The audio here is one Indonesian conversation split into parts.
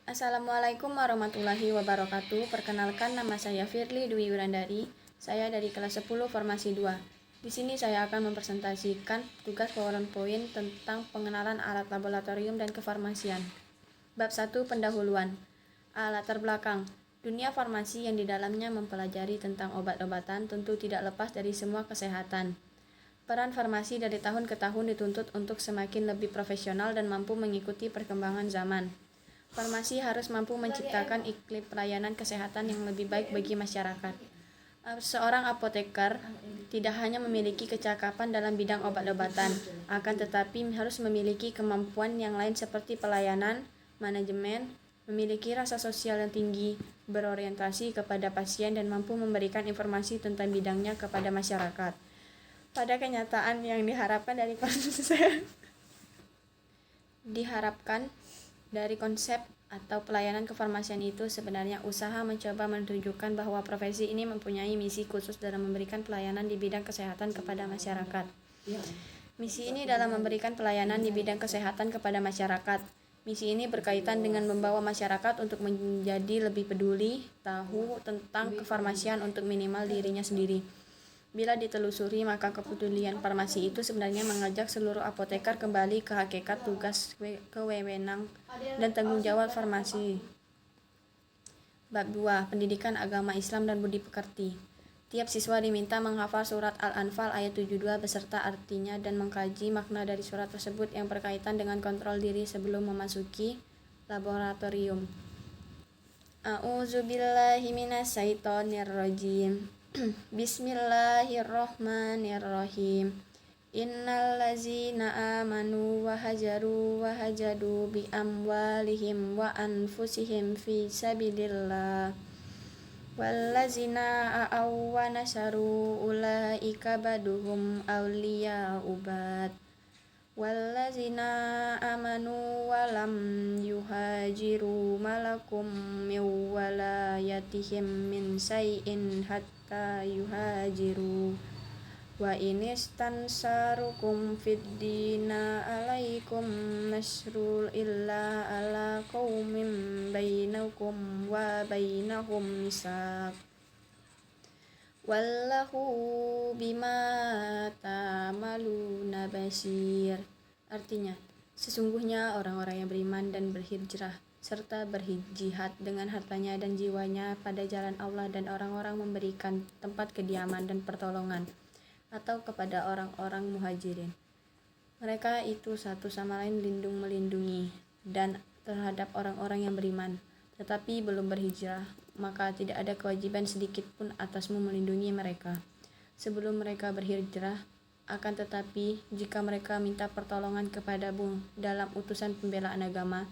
Assalamualaikum warahmatullahi wabarakatuh. Perkenalkan, nama saya Firly Dwi Wulandari. Saya dari kelas 10 Formasi 2. Di sini saya akan mempresentasikan tugas PowerPoint tentang pengenalan alat laboratorium dan kefarmasian. Bab 1, pendahuluan. Latar belakang. Dunia farmasi yang di dalamnya mempelajari tentang obat-obatan tentu tidak lepas dari semua kesehatan. Peran farmasi dari tahun ke tahun dituntut untuk semakin lebih profesional dan mampu mengikuti perkembangan zaman. Farmasi harus mampu menciptakan iklim pelayanan kesehatan yang lebih baik bagi masyarakat. Seorang apoteker tidak hanya memiliki kecakapan dalam bidang obat-obatan, akan tetapi harus memiliki kemampuan yang lain seperti pelayanan, manajemen, memiliki rasa sosial yang tinggi, berorientasi kepada pasien, dan mampu memberikan informasi tentang bidangnya kepada masyarakat. Pada kenyataan yang diharapkan dari konsep atau pelayanan kefarmasian itu sebenarnya usaha mencoba menunjukkan bahwa profesi ini mempunyai misi khusus dalam memberikan pelayanan di bidang kesehatan kepada masyarakat. Misi ini dalam memberikan pelayanan di bidang kesehatan kepada masyarakat. Misi ini berkaitan dengan membawa masyarakat untuk menjadi lebih peduli, tahu tentang kefarmasian untuk minimal dirinya sendiri. Bila ditelusuri, maka kepedulian farmasi itu sebenarnya mengajak seluruh apoteker kembali ke hakikat tugas, kewenang, dan tanggung jawab farmasi. Bab 2, pendidikan agama Islam dan budi pekerti. Tiap siswa diminta menghafal surat Al-Anfal ayat 72 beserta artinya dan mengkaji makna dari surat tersebut yang berkaitan dengan kontrol diri sebelum memasuki laboratorium. A'udzubillahi minasyaitonirrajim. Bismillahirrohmanirrohim. Innallazina amanu wa hajaru wa hajadu bi amwalihim wa anfusihim fi sabilillah wallazina a'aw wa nasaru ulaika baduhum awliya'u bad wallazina amanu wa lam yuhajiru malakum min walayatihim min syai'in hatta yuhajiru wa inistansarukum fid dina alaikum nasrul illa ala qaumin bainakum wa bainahum misaq wallahu bima ta'maluna basir. Artinya, sesungguhnya orang-orang yang beriman dan berhijrah serta berjihad dengan hartanya dan jiwanya pada jalan Allah dan orang-orang memberikan tempat kediaman dan pertolongan atau kepada orang-orang muhajirin. Mereka itu satu sama lain melindungi dan terhadap orang-orang yang beriman, tetapi belum berhijrah, maka tidak ada kewajiban sedikit pun atasmu melindungi mereka sebelum mereka berhijrah. Akan tetapi, jika mereka minta pertolongan kepadamu dalam utusan pembelaan agama,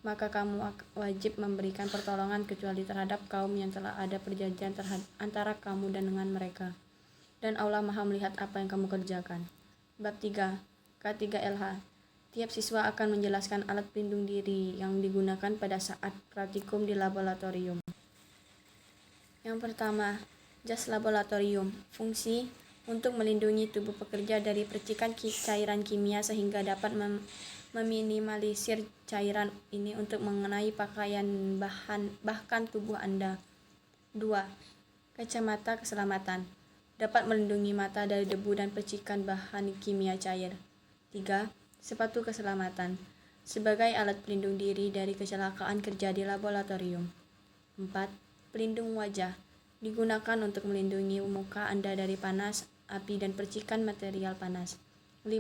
maka kamu wajib memberikan pertolongan kecuali terhadap kaum yang telah ada perjanjian antara kamu dan dengan mereka. Dan Allah Maha melihat apa yang kamu kerjakan. Bab 3, K3LH. Tiap siswa akan menjelaskan alat pelindung diri yang digunakan pada saat praktikum di laboratorium. Yang pertama, jas laboratorium. Fungsi untuk melindungi tubuh pekerja dari percikan cairan kimia sehingga dapat meminimalisir cairan ini untuk mengenai pakaian bahkan tubuh Anda. 2. Kacamata keselamatan. Dapat melindungi mata dari debu dan percikan bahan kimia cair. 3. Sepatu keselamatan. Sebagai alat pelindung diri dari kecelakaan kerja di laboratorium. 4. Pelindung wajah. Digunakan untuk melindungi muka Anda dari panas, api, dan percikan material panas. 5.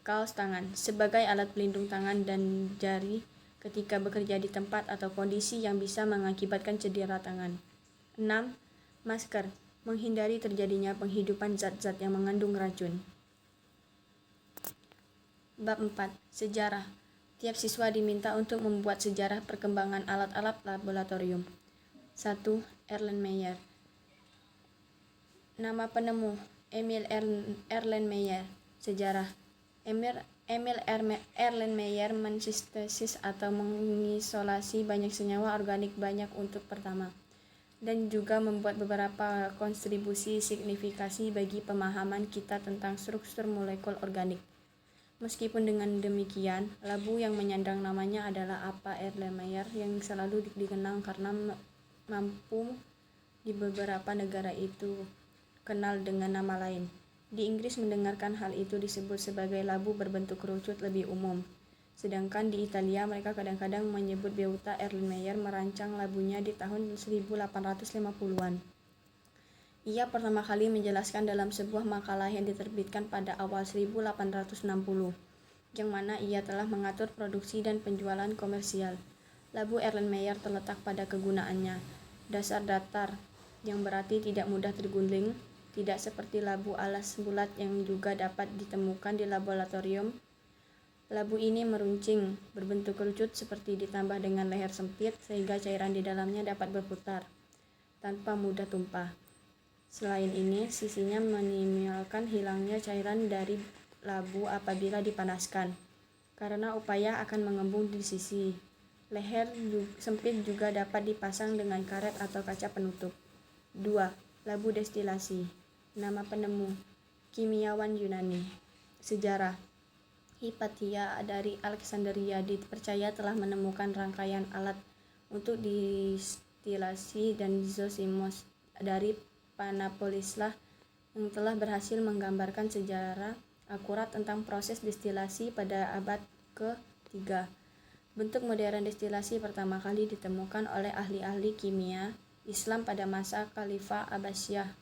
Kaos tangan. Sebagai alat pelindung tangan dan jari ketika bekerja di tempat atau kondisi yang bisa mengakibatkan cedera tangan. 6. Masker. Menghindari terjadinya penghidupan zat-zat yang mengandung racun. Bab 4. Sejarah. Tiap siswa diminta untuk membuat sejarah perkembangan alat-alat laboratorium. 1. Erlenmeyer. Nama penemu: Emil Erlenmeyer. Sejarah: Emil Erlenmeyer mensintesis atau mengisolasi banyak senyawa organik banyak untuk pertama, dan juga membuat beberapa kontribusi signifikasi bagi pemahaman kita tentang struktur molekul organik. Meskipun dengan demikian, labu yang menyandang namanya adalah APA Erlenmeyer yang selalu dikenang karena mampu di beberapa negara itu kenal dengan nama lain. Di Inggris mendengarkan hal itu disebut sebagai labu berbentuk kerucut lebih umum. Sedangkan di Italia mereka kadang-kadang menyebut Beuta Erlenmeyer merancang labunya di tahun 1850-an. Ia pertama kali menjelaskan dalam sebuah makalah yang diterbitkan pada awal 1860, yang mana ia telah mengatur produksi dan penjualan komersial. Labu Erlenmeyer terletak pada kegunaannya, dasar datar, yang berarti tidak mudah terguling, tidak seperti labu alas bulat yang juga dapat ditemukan di laboratorium. Labu ini meruncing, berbentuk kerucut seperti ditambah dengan leher sempit sehingga cairan di dalamnya dapat berputar, tanpa mudah tumpah. Selain ini, sisinya meminimalkan hilangnya cairan dari labu apabila dipanaskan, karena upaya akan mengembung di sisi. Leher sempit juga dapat dipasang dengan karet atau kaca penutup. 2. Labu destilasi. Nama penemu, kimiawan Yunani. Sejarah. Hipatia dari Alexandria dipercaya telah menemukan rangkaian alat untuk distilasi dan Zosimos dari Panapolislah yang telah berhasil menggambarkan sejarah akurat tentang proses destilasi pada abad ke-3. Bentuk modern destilasi pertama kali ditemukan oleh ahli-ahli kimia Islam pada masa Khalifah Abbasiyah,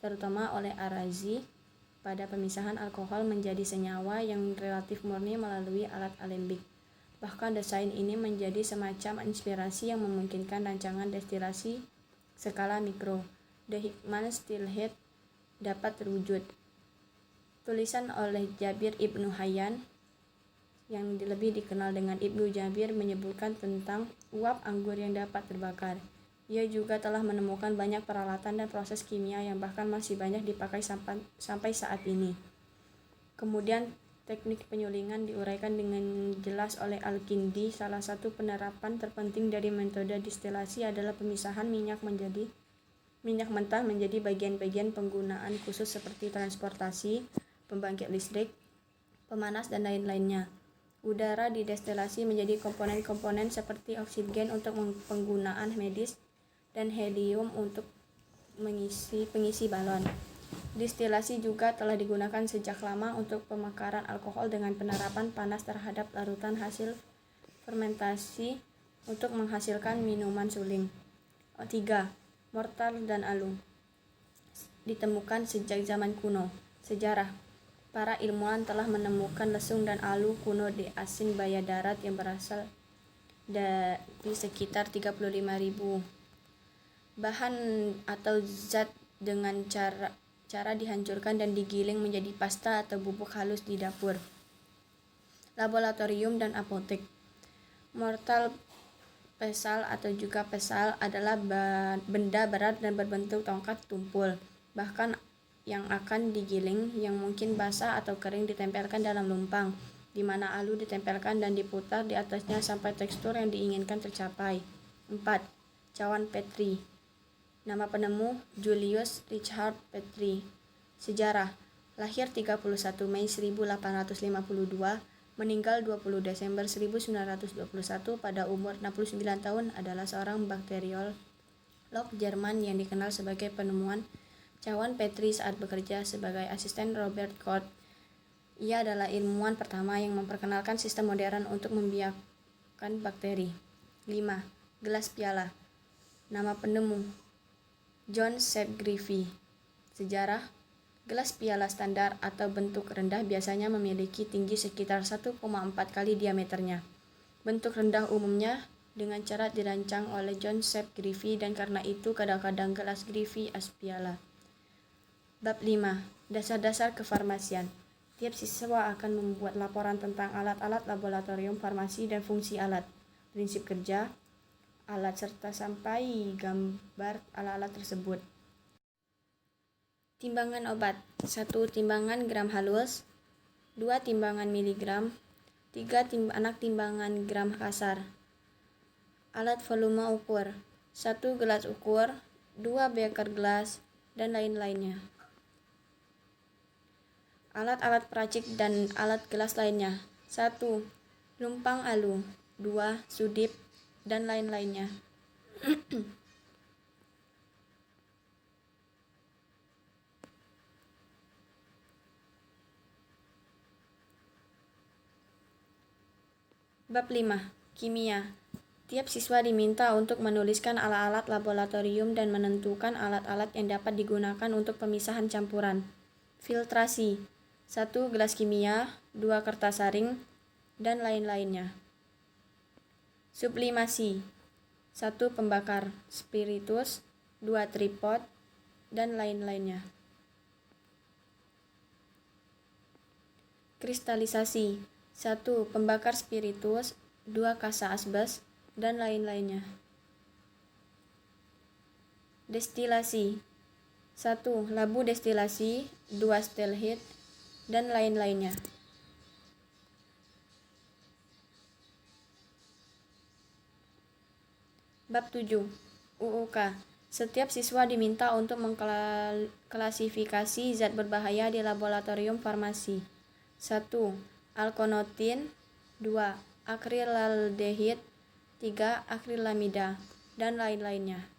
terutama oleh Ar-Razi, pada pemisahan alkohol menjadi senyawa yang relatif murni melalui alat alembik. Bahkan desain ini menjadi semacam inspirasi yang memungkinkan rancangan destilasi skala mikro, The Hickman Stillhead, dapat terwujud. Tulisan oleh Jabir Ibnu Hayyan, yang lebih dikenal dengan Ibnu Jabir, menyebutkan tentang uap anggur yang dapat terbakar. Ia juga telah menemukan banyak peralatan dan proses kimia yang bahkan masih banyak dipakai sampai saat ini. Kemudian teknik penyulingan diuraikan dengan jelas oleh Al-Kindi. Salah satu penerapan terpenting dari metode destilasi adalah pemisahan minyak mentah menjadi bagian-bagian penggunaan khusus seperti transportasi, pembangkit listrik, pemanas, dan lain-lainnya. Udara didestilasi menjadi komponen-komponen seperti oksigen untuk penggunaan medis dan helium untuk pengisi balon. Destilasi juga telah digunakan sejak lama untuk pemekaran alkohol dengan penerapan panas terhadap larutan hasil fermentasi untuk menghasilkan minuman suling. 3. Mortar dan alu ditemukan sejak zaman kuno. Sejarah. Para ilmuwan telah menemukan lesung dan alu kuno di asin baya darat yang berasal dari sekitar 35.000 bahan atau zat dengan cara dihancurkan dan digiling menjadi pasta atau bubuk halus di dapur, laboratorium, dan apotek. Mortal pesal atau juga pesal adalah benda berat dan berbentuk tongkat tumpul, bahkan yang akan digiling, yang mungkin basah atau kering, ditempelkan dalam lumpang, di mana alu ditempelkan dan diputar di atasnya sampai tekstur yang diinginkan tercapai. 4. Cawan Petri. Nama penemu, Julius Richard Petri. Sejarah. Lahir 31 Mei 1852, meninggal 20 Desember 1921 pada umur 69 tahun, adalah seorang bakteriolog Jerman yang dikenal sebagai penemuan cawan Petri saat bekerja sebagai asisten Robert Koch. Ia adalah ilmuwan pertama yang memperkenalkan sistem modern untuk membiakkan bakteri. 5. Gelas piala. Nama penemu, John Sgraffy. Sejarah. Gelas piala standar atau bentuk rendah biasanya memiliki tinggi sekitar 1,4 kali diameternya. Bentuk rendah umumnya dengan cara dirancang oleh John Sgraffy, dan karena itu kadang-kadang gelas Griffy as piala. Bab 5. Dasar-dasar kefarmasian. Tiap siswa akan membuat laporan tentang alat-alat laboratorium farmasi dan fungsi alat, prinsip kerja alat, serta sampai gambar alat-alat tersebut. Timbangan obat. 1. Timbangan gram halus. 2. Timbangan miligram. 3. Anak timbangan gram kasar. Alat volume ukur. 1. Gelas ukur. 2. Beker gelas, dan lain-lainnya. Alat-alat peracik dan alat gelas lainnya. 1. Lumpang alu. 2. Sudip dan lain-lainnya. Bab 5. Kimia. Tiap siswa diminta untuk menuliskan alat-alat laboratorium dan menentukan alat-alat yang dapat digunakan untuk pemisahan campuran. Filtrasi. 1. Gelas kimia. 2. Kertas saring dan lain-lainnya. Sublimasi. 1. Pembakar spiritus. 2. Tripod dan lain-lainnya. Kristalisasi. 1. Pembakar spiritus. 2. Kasa asbes dan lain-lainnya. Destilasi. 1. Labu destilasi. 2. Stalhid dan lain-lainnya. Bab 7. UUK. Setiap siswa diminta untuk mengklasifikasi zat berbahaya di laboratorium farmasi. 1. Alkonotin. 2. Akrilaldehid. 3. Akrilamida dan lain-lainnya.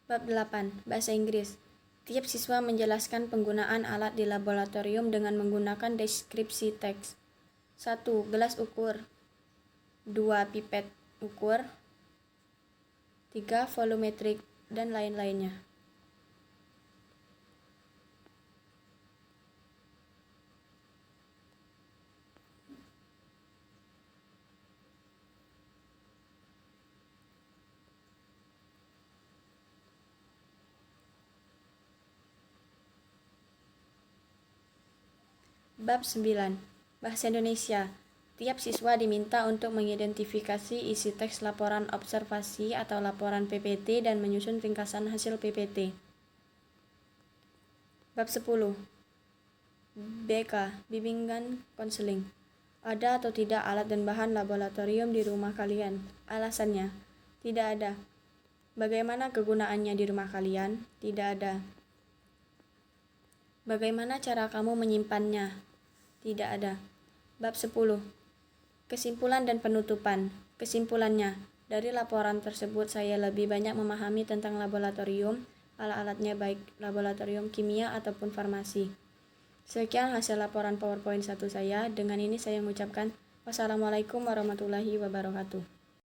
Bab 8. Bahasa Inggris. Tiap siswa menjelaskan penggunaan alat di laboratorium dengan menggunakan deskripsi teks. 1. Gelas ukur. 2. Pipet ukur. 3. Volumetrik dan lain-lainnya. Bab 9. Bahasa Indonesia. Tiap siswa diminta untuk mengidentifikasi isi teks laporan observasi atau laporan PPT dan menyusun ringkasan hasil PPT. Bab 10. BK. Bimbingan konseling. Ada atau tidak alat dan bahan laboratorium di rumah kalian? Alasannya, tidak ada. Bagaimana kegunaannya di rumah kalian? Tidak ada. Bagaimana cara kamu menyimpannya? Tidak ada. Bab 10. Kesimpulan dan penutupan. Kesimpulannya, dari laporan tersebut saya lebih banyak memahami tentang laboratorium, alat-alatnya baik laboratorium kimia ataupun farmasi. Sekian hasil laporan PowerPoint 1 saya. Dengan ini saya mengucapkan wassalamualaikum warahmatullahi wabarakatuh.